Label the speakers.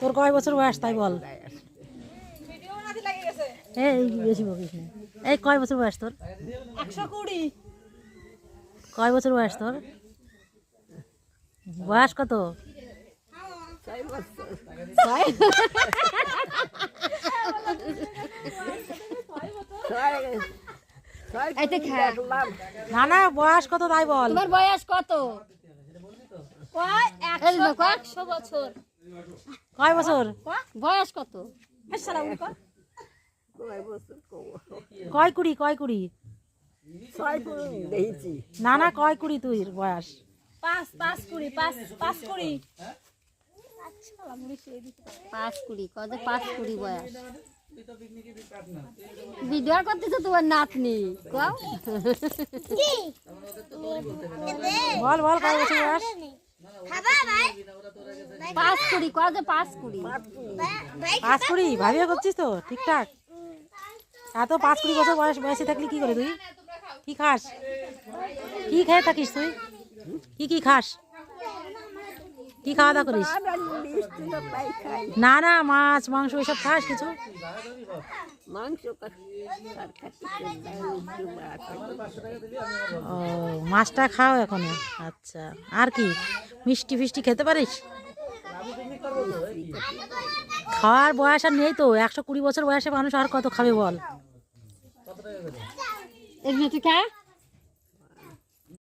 Speaker 1: তোর কয় বছর বয়স তাই বল। এই বেশি বকিস না। এই কয় বছর বয়স তোর?
Speaker 2: 120।
Speaker 1: কয় বছর বয়স তোর? বয়স কত?
Speaker 3: 6 বছর।
Speaker 1: না না বয়স কত তাই বল।
Speaker 2: তোমার বয়স কত? কয় 100 বছর।
Speaker 1: কয় বছর?
Speaker 2: বয়স কত?
Speaker 1: কয় কুড়ি কয় কুড়ি?
Speaker 3: 6 দেখেছি।
Speaker 1: না না কয় কুড়ি তুই বয়স?
Speaker 2: 5 20 5 20। 5 20 কত? 5 20 বয়স। ভিডিও করতেছো তোমার নাতনি কও।
Speaker 1: বল বল কয় বছর বয়স?
Speaker 2: 5 20 কত? 5 20।
Speaker 1: 5 কুড়ি ভাবিয়া করছিস তো ঠিকঠাক। এত 5 কুড়ি বছর বয়সে থাকলি কি করে তুই? কি খাস? কি খেয়ে থাকিস তুই? কি খাস? কি খাওয়া দাওয়া করিস? না না মাছ মাংস এসব খাস কিছু?
Speaker 3: মাংস
Speaker 1: ও মাছটা খাও এখনো। আচ্ছা আর কি মিষ্টি ফিষ্টি খেতে পারিস? খাওয়ার বয়স আর নেই তো। 120 বছর বয়সে মানুষ আর কত খাবে বল?
Speaker 2: এমনি তুই খা।